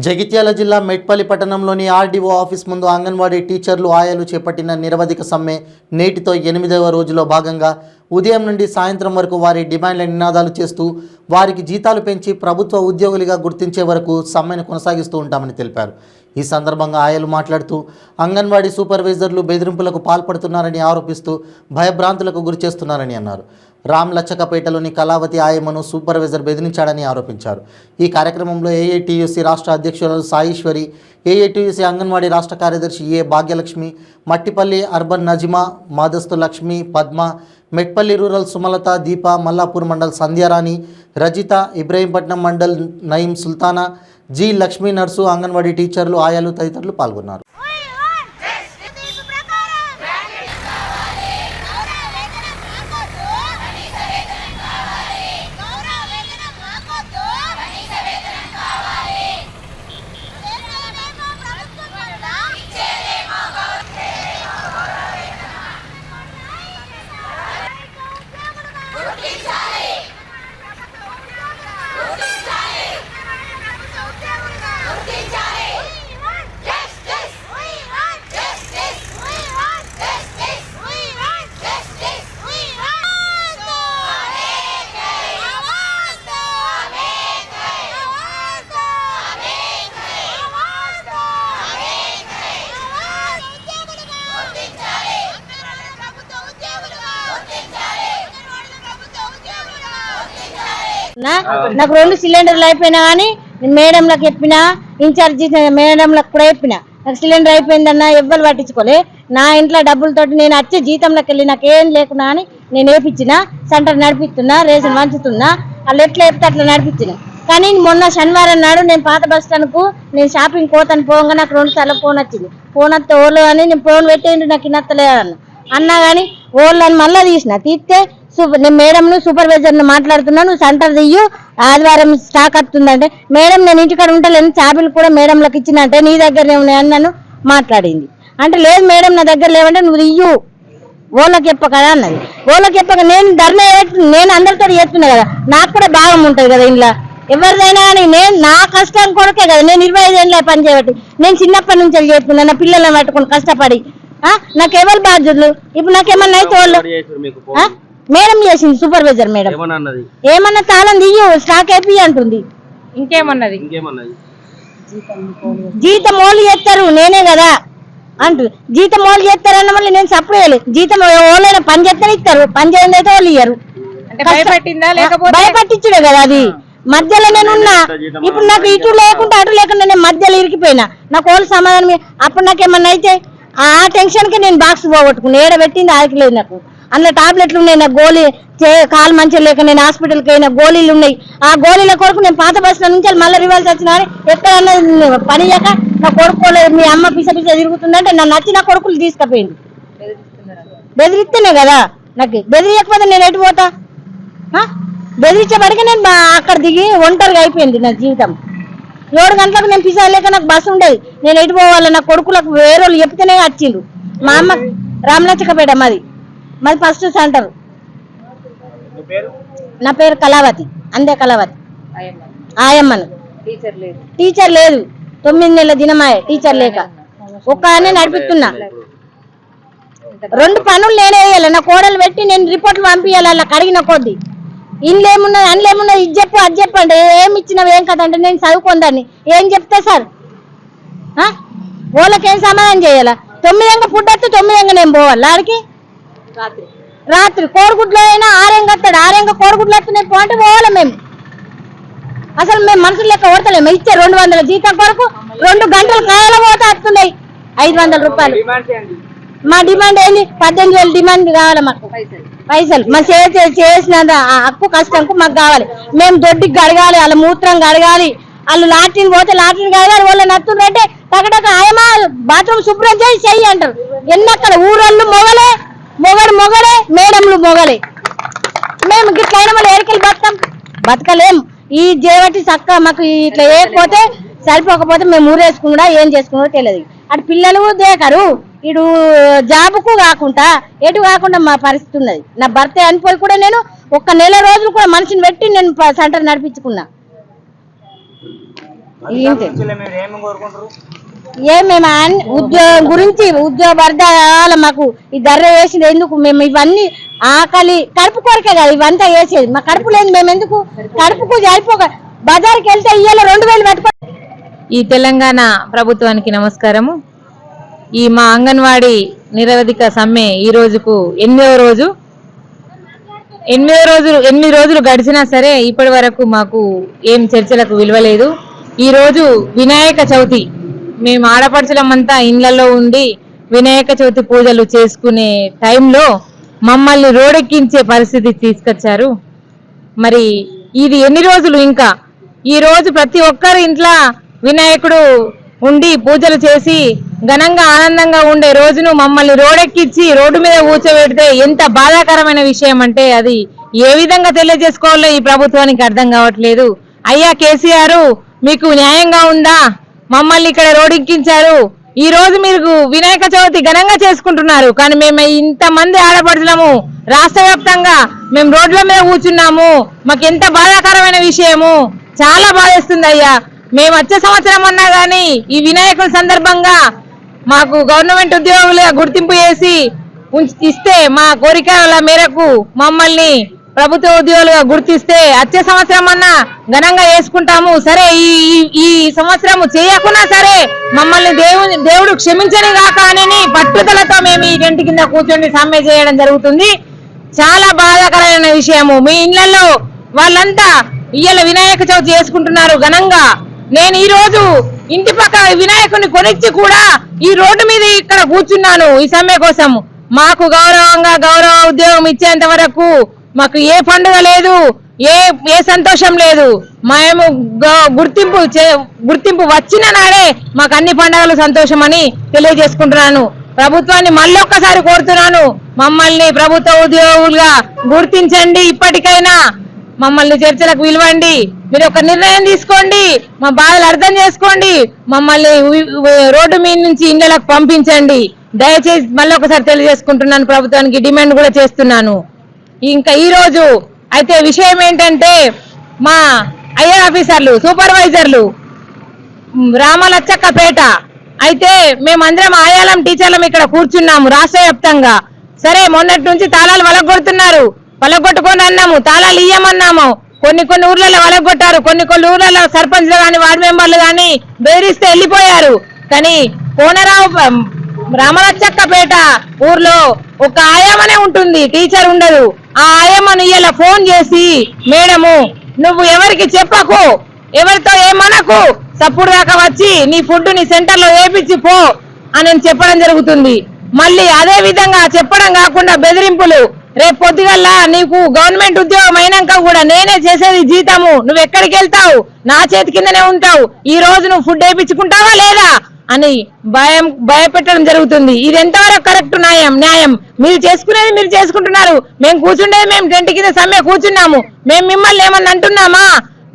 జగిత్యాల జిల్లా మెట్పల్లి పట్టణంలోని RDO office ముందు అంగన్వాడీ టీచర్లు ఆయాలు చేపట్టిన నిరవధిక సమ్మె నేటితో 8వ రోజులో భాగంగా ఉదయం నుండి సాయంత్రం వరకు వారి డిమాండ్ల నినాదాలు చేస్తూ వారికి జీతాలు పెంచి ప్రభుత్వ ఉద్యోగులుగా గుర్తించే వరకు సమ్మెను కొనసాగిస్తూ ఉంటామని తెలిపారు. ఈ సందర్భంగా ఆయాలు మాట్లాడుతూ అంగన్వాడీ సూపర్వైజర్లు బెదిరింపులకు పాల్పడుతున్నారని ఆరోపిస్తూ భయభ్రాంతులకు గురిచేస్తున్నారని అన్నారు. రామ్లచ్చకపేటలోని కళావతి ఆయమ్మను సూపర్వైజర్ బెదిరించాడని ఆరోపించారు. ఈ కార్యక్రమంలో ఏఐటీయూసీ రాష్ట్ర అధ్యక్షురాలు సాయిశ్వరి, ఏఐటీయూసీ అంగన్వాడీ రాష్ట్ర కార్యదర్శి ఏ భాగ్యలక్ష్మి, మట్టిపల్లి అర్బన్ నజిమా, మాదస్తు లక్ష్మి, పద్మ, మెట్పల్లి రూరల్ సుమలత, దీప, మల్లాపూర్ మండల్ సంధ్యారాణి, రజిత, ఇబ్రహీంపట్నం మండల్ నయీం సుల్తానా, జి లక్ష్మీ నర్సు, అంగన్వాడీ టీచర్లు, ఆయాలు తదితరులు పాల్గొన్నారు. నాకు 2 సిలిండర్లు అయిపోయినా కానీ మేడంలకు చెప్పినా, ఇన్ఛార్జి మేడంలకు కూడా చెప్పినా నాకు సిలిండర్ అయిపోయిందన్నా ఎవ్వరు పట్టించుకోలే. నా ఇంట్లో డబ్బులతోటి నేను వచ్చే జీతంలోకి వెళ్ళి నాకు ఏం లేకున్నా అని నేను వేపించిన, సెంటర్ నడిపిస్తున్నా, రేషన్ పంచుతున్నా, వాళ్ళు ఎట్లా చెప్తే అట్లా నడిపించిన. కానీ మొన్న శనివారం నాడు నేను పాత బస్ స్టాండ్కు నేను షాపింగ్ పోతాను పోగా నాకు 2 సార్లు ఫోన్ వచ్చింది. ఫోన్ వస్తే ఓళ్ళు అని నేను ఫోన్ పెట్టేయండి నాకు ఇనత్తలేదు అన్నా కానీ ఓళ్ళు అని మళ్ళీ తీస్తే నేను మేడంను సూపర్వైజర్ను మాట్లాడుతున్నాను, నువ్వు సెంటర్ దియ్యు, ఆదివారం స్టాక్ వస్తుందంటే మేడం నేను ఇంటికాడ ఉంటలేను, చాబీలు కూడా మేడంలకు ఇచ్చినంటే నీ దగ్గరనే ఉన్నాయని నన్ను మాట్లాడింది. అంటే లేదు మేడం నా దగ్గర లేవంటే నువ్వు ఇయ్యు ఓళ్ళకి చెప్ప కదా అన్నది. ఓళ్ళకి చెప్పక నేను ధర్నా నేను అందరితో చేస్తున్నా కదా, నాకు కూడా భాగం ఉంటుంది కదా ఇంట్లో ఎవరిదైనా కానీ. నేను నా కష్టం కొరకే కదా, నేను 25 ఏళ్ళ పని చేయబట్టి నేను చిన్నప్పటి నుంచి చేస్తున్నా, నా పిల్లలను పట్టుకుని కష్టపడి నాకు ఎవరు బాధ్యతలు. ఇప్పుడు నాకేమన్నా అయితే వాళ్ళు మేడం చేసింది, సూపర్వైజర్ మేడం ఏమన్నా తాళం దియ్యు స్టాక్ అయిపోయి అంటుంది. ఇంకేమన్నది జీతం ఓళ్ళు చేస్తారు నేనే కదా అంటు, జీతం ఓళ్ళు చేస్తారన్న మళ్ళీ నేను సపోర్ట్ చేయలేదు. జీతం ఓళ్ళైనా పని చేస్తేనే ఇస్తారు, పని చేయండి అయితే వాళ్ళు ఇయ్యరు. భయపట్టించుడే కదా అది. మధ్యలో నేనున్నా, ఇప్పుడు నాకు ఇటు లేకుండా అటు లేకుండా నేను మధ్యలో ఇరికిపోయినా, నాకు ఓళ్ళు సమాధానం. అప్పుడు నాకేమన్నా అయితే ఆ టెన్షన్ కి నేను బాక్స్ పోగొట్టుకున్నా, ఏడబెట్టింది ఆగలేదు. నాకు అందులో టాబ్లెట్లు ఉన్నాయి, నాకు గోళీ కాలు మంచిగా లేక నేను హాస్పిటల్కి అయినా గోళీలు ఉన్నాయి. ఆ గోళీల కొరకు నేను పాత బస్సుల నుంచి మళ్ళీ రివాల్సి వచ్చినా ఎక్కడన్నా పని చేయక నా కొడుకోలేదు, మీ అమ్మ పిస తిరుగుతుందంటే నన్ను నచ్చి నా కొడుకులు తీసుకుపోయింది. బెదిరిస్తేనే కదా, నాకు బెదిరియకపోతే నేను ఎటు పోతా? బెదిరించేపడికి నేను అక్కడ దిగి ఒంటరిగా అయిపోయింది నా జీవితం. 7 గంటలకు నేను పిసా లేక నాకు బస్సు ఉండేది, నేను ఎటు పోవాలి? నా కొడుకులకు వేరే వాళ్ళు చెప్తేనే వచ్చిండు. మా అమ్మ రామ్లచ్చకపేట, మాది ఫస్ట్ సెంటర్. నా పేరు కళావతి, అందే కళావతి ఆయమ్మను. టీచర్ లేదు, 9 నెలల దినమాయ టీచర్ లేక ఒక్కనే నడిపిస్తున్నా. 2 పనులు నేనే వేయాలి, నా కోడలు పెట్టి నేను రిపోర్ట్లు పంపించాలి. అలా కడిగిన కొద్ది ఇంట్లో ఏమున్నది అందులో ఏమున్నది ఇది చెప్పు అది చెప్పండి, ఏమి ఇచ్చినావు ఏం కదా అంటే నేను చదువుకుందాన్ని ఏం చెప్తా సార్? వాళ్ళకేం సమాధానం చేయాలా? 9 ఫుడ్ వస్తే 9 నేను పోవాలి ఆడికి. రాత్రి కోడిగుడ్లు అయినా 6 వస్తాడు, 6 కోడిగుడ్లు వస్తున్నాయి పోంటే పోవాలి. మేము అసలు మేము మనుషులు లెక్క ఓడతలేము. ఇచ్చే 200 జీతం కొరకు 2 గంటలు కాయల పోత వస్తున్నాయి 500 రూపాయలు. మా డిమాండ్ ఏంది? 18,000 డిమాండ్ కావాలి మాకు పైసలు. మా చేసిన హక్కు కష్టంకు మాకు కావాలి. మేము దొడ్డికి గడగాలి, వాళ్ళ మూత్రం గడగాలి, వాళ్ళు లాట్రిన్ పోతే లాట్రిన్ గడగాలి. వాళ్ళ నత్తుందంటే టకటక ఆయమా బాత్రూమ్ శుభ్రం చేసి చెయ్యి అంటారు. ఎన్నక్కడ ఊరోళ్ళు మొగలే, మొగడే, మేడంలు మొగలే. మేము ఇట్లయినా మళ్ళీ ఏడికెళ్ళి బతకలేము. ఈ జేవటి చక్క మాకు ఇట్లా వేయకపోతే సరిపోకపోతే మేము ఊరేసుకున్నా ఏం చేసుకున్నా తెలియదు. అటు పిల్లలు దేకరు, ఇటు జాబుకు కాకుండా ఎటు కాకుండా మా పరిస్థితి ఉన్నది. నా భర్త అనిపోయి కూడా నేను 1 నెల రోజులు కూడా మనిషిని పెట్టి నేను సెంటర్ నడిపించుకున్నా. ఇంతే మేము ఉద్యోగం గురించి ఉద్యోగ వర్గాల మాకు ఈ ధర వేసింది ఎందుకు? మేము ఇవన్నీ ఆకలి కడుపు కొరకే కదా ఇవంతా వేసేది. మా కడుపు లేదు, మేము ఎందుకు కడుపుకు సరిపోక బజార్కి వెళ్తే ఇయ్యాల 2000 పెట్టుకో. ఈ తెలంగాణ ప్రభుత్వానికి నమస్కారము. ఈ మా అంగన్వాడీ నిరవధిక సమ్మె ఈ రోజుకు 8వ రోజు. 8 రోజులు గడిచినా సరే ఇప్పటి వరకు మాకు ఏం చర్చలకు విలువలేదు. ఈ రోజు వినాయక చవితి, మేము ఆడపడుచులమంతా ఇళ్లలో ఉండి వినాయక చవితి పూజలు చేసుకునే టైంలో మమ్మల్ని రోడెక్కించే పరిస్థితి తీసుకొచ్చారు. మరి ఇది ఎన్ని రోజులు? ఇంకా ఈ రోజు ప్రతి ఒక్కరి ఇంట్లో వినాయకుడు ఉండి పూజలు చేసి ఘనంగా ఆనందంగా ఉండే రోజును మమ్మల్ని రోడెక్కించి రోడ్డు మీద కూర్చోబెడితే ఎంత బాధాకరమైన విషయం అంటే అది ఏ విధంగా తెలియజేసుకోవాలో ఈ ప్రభుత్వానికి అర్థం కావట్లేదు. అయ్యా కేసీఆర్, మీకు న్యాయంగా ఉందా? మమ్మల్ని ఇక్కడ రోడెక్కించారు. ఈ రోజు మీరు వినాయక చవితి ఘనంగా చేసుకుంటున్నారు, కానీ మేము ఇంతమంది ఆడపడుచులము రాష్ట్ర వ్యాప్తంగా మేము రోడ్ల మీద కూర్చున్నాము. మాకు ఎంత బాధాకరమైన విషయము, చాలా బాధేస్తుంది అయ్యా. మేము వచ్చే సంవత్సరం అన్నా గానీ ఈ వినాయకుడి సందర్భంగా మాకు గవర్నమెంట్ ఉద్యోగులుగా గుర్తింపు చేసి ఇస్తే మా కోరికల మేరకు మమ్మల్ని ప్రభుత్వ ఉద్యోగులుగా గుర్తిస్తే వచ్చే సంవత్సరం అన్నా ఘనంగా చేసుకుంటాము. సరే ఈ సంవత్సరం చేయకున్నా సరే మమ్మల్ని దేవుడు క్షమించని కాక అని పట్టుదలతో మేము ఈ టెంట్ కింద కూర్చొని సమ్మె చేయడం జరుగుతుంది. చాలా బాధాకరమైన విషయము. మీ ఇళ్లలో వాళ్ళంతా ఇయ్యాల వినాయక చవితి చేసుకుంటున్నారు ఘనంగా. నేను ఈ రోజు ఇంటి పక్క వినాయకుడిని కొనిచ్చి కూడా ఈ రోడ్డు మీద ఇక్కడ కూర్చున్నాను ఈ సమ్మె కోసం. మాకు గౌరవ ఉద్యోగం ఇచ్చేంత వరకు మాకు ఏ పండుగ లేదు, ఏ సంతోషం లేదు. మేము గుర్తింపు వచ్చిన నాడే మాకు అన్ని పండుగలు సంతోషం అని తెలియజేసుకుంటున్నాను. ప్రభుత్వాన్ని మళ్ళొక్కసారి కోరుతున్నాను, మమ్మల్ని ప్రభుత్వ ఉద్యోగులుగా గుర్తించండి. ఇప్పటికైనా మమ్మల్ని చర్చలకు పిలవండి. మీరు ఒక నిర్ణయం తీసుకోండి, మా బాధలు అర్థం చేసుకోండి, మమ్మల్ని రోడ్డు మీద నుంచి ఇళ్లకు పంపించండి. దయచేసి మళ్ళీ ఒకసారి తెలియజేసుకుంటున్నాను, ప్రభుత్వానికి డిమాండ్ కూడా చేస్తున్నాను. ఇంకా ఈ రోజు అయితే విషయం ఏంటంటే మా ఐఆర్ ఆఫీసర్లు, సూపర్వైజర్లు రామలచ్చక్కపేట అయితే మేమందరం ఆయాలం టీచర్లం ఇక్కడ కూర్చున్నాము రాష్ట్ర వ్యాప్తంగా. సరే మొన్నటి నుంచి తాళాలు వలగొట్టుకొని అన్నాము, తాళాలు ఇయ్యమన్నాము. కొన్ని ఊర్లలో వలగొట్టారు, కొన్ని ఊర్లలో సర్పంచ్లు కానీ వార్డు మెంబర్లు కానీ బెదిరిస్తే వెళ్ళిపోయారు. కానీ రామలచ్చక్కపేట ఊర్లో ఒక ఆయమ్మనే ఉంటుంది, టీచర్ ఉండదు. ఆ ఆయమ్మను ఇలా ఫోన్ చేసి, మేడము నువ్వు ఎవరికి చెప్పకు, ఎవరితో ఏమనకు, సప్పుడు దాకా వచ్చి నీ ఫుడ్ నీ సెంటర్ లో వేపించి పో అని చెప్పడం జరుగుతుంది. మళ్ళీ అదే విధంగా చెప్పడం కాకుండా బెదిరింపులు. రేపు పొద్దుగల్లా నీకు గవర్నమెంట్ ఉద్యోగం అయినాక కూడా నేనే చేసేది జీతము, నువ్వు ఎక్కడికి వెళ్తావు, నా చేతి కిందనే ఉంటావు, ఈ రోజు నువ్వు ఫుడ్ వేయించుకుంటావా లేదా అని భయపెట్టడం జరుగుతుంది. ఇది ఎంతవరకు కరెక్ట్ న్యాయం? మీరు చేసుకునేది మీరు చేసుకుంటున్నారు, మేము కూర్చుండేది మేము టెంట్ కింద సమ్మె కూర్చున్నాము. మేము మిమ్మల్ని ఏమన్నా అంటున్నామా?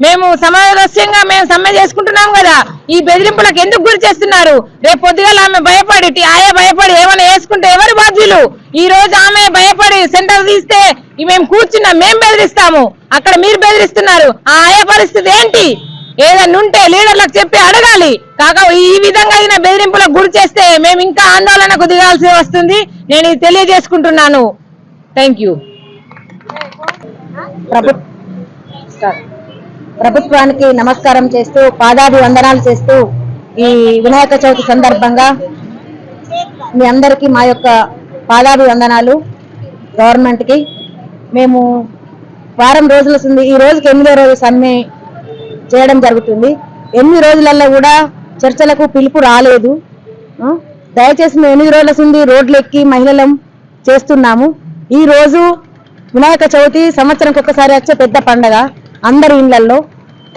మేము సమావేశంగా మేము సమ్మె చేసుకుంటున్నాం కదా. ఈ బెదిరింపులకు ఎందుకు గురి చేస్తున్నారు? రేపు పొద్దుగాల ఆమె భయపడి ఏమైనా వేసుకుంటే ఎవరు బాధ్యులు? ఈ రోజు ఆమె భయపడి సెంటర్ తీస్తే మేము కూర్చున్నాం, మేము బెదిరిస్తాము, అక్కడ మీరు బెదిరిస్తున్నారు. ఆ ఆయా పరిస్థితి ఏంటి? ఏదన్నా ఉంటే లీడర్లకు చెప్పి అడగాలి. కాక ఈ విధంగా అయిన బెదిరింపులకు గురి చేస్తే మేము ఇంకా ఆందోళనకు దిగాల్సి వస్తుంది. నేను ఇది తెలియజేసుకుంటున్నాను. Thank you. ప్రభుత్వానికి నమస్కారం చేస్తూ పాదాభివందనాలు చేస్తూ ఈ వినాయక చవితి సందర్భంగా మీ అందరికీ మా యొక్క పాదాభివందనాలు. గవర్నమెంట్కి మేము వారం రోజుల ఈ రోజుకి 8వ రోజు సమ్మె చేయడం జరుగుతుంది. 8 రోజులలో కూడా చర్చలకు పిలుపు రాలేదు. దయచేసి మేము 8 రోజుల రోడ్లు ఎక్కి మహిళలం చేస్తున్నాము. ఈ రోజు వినాయక చవితి సంవత్సరంకి ఒకసారి వచ్చే పెద్ద పండగ అందరి ఇళ్లలో.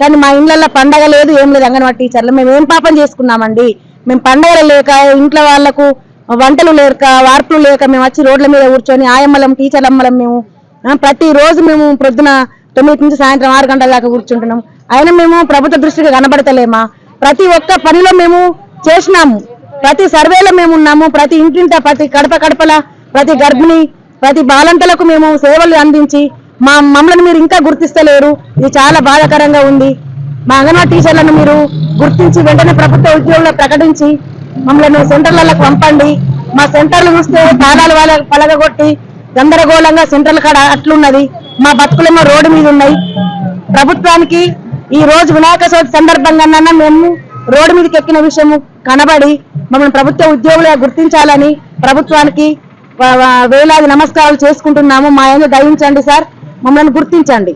కానీ మా ఇళ్లలో పండగ లేదు, ఏం లేదు. అంగన్వాడీ టీచర్లు మేము ఏం పాపం చేసుకున్నామండి? మేము పండగలు లేక, ఇంట్లో వాళ్లకు వంటలు లేక, వార్పులు లేక మేము వచ్చి రోడ్ల మీద కూర్చొని ఆయమ్మలం టీచర్లమ్మలం మేము ప్రతిరోజు మేము ప్రొద్దున 9 నుంచి సాయంత్రం 6 గంటల దాకా కూర్చుంటున్నాం. అయినా మేము ప్రభుత్వ దృష్టికి కనబడతలేమా? ప్రతి ఒక్క పనిలో మేము చేసినాము, ప్రతి సర్వేలో మేము ఉన్నాము, ప్రతి ఇంటింట, ప్రతి కడపల ప్రతి గర్భిణి, ప్రతి బాలంతలకు మేము సేవలు అందించి మమ్మల్ని మీరు ఇంకా గుర్తిస్తలేరు. ఇది చాలా బాధాకరంగా ఉంది. మా అంగన్వాడీ టీచర్లను మీరు గుర్తించి వెంటనే ప్రభుత్వ ఉద్యోగులు ప్రకటించి మమ్మల్ని సెంటర్లకు పంపండి. మా సెంటర్లు చూస్తే తాళాలు వాళ్ళ పలగొట్టి గందరగోళంగా సెంటర్ల కాడ అట్లున్నది. మా బతుకులేమో రోడ్డు మీద ఉన్నాయి. ప్రభుత్వానికి ఈ రోజు వినాయక చవితి సందర్భంగా మేము రోడ్డు మీదకి ఎక్కిన విషయం కనబడి మమ్మల్ని ప్రభుత్వ ఉద్యోగులుగా గుర్తించాలని ప్రభుత్వానికి వేలాది నమస్కారాలు చేసుకుంటున్నాము. మా యందు దయించండి సార్, మమ్మల్ని గుర్తించండి.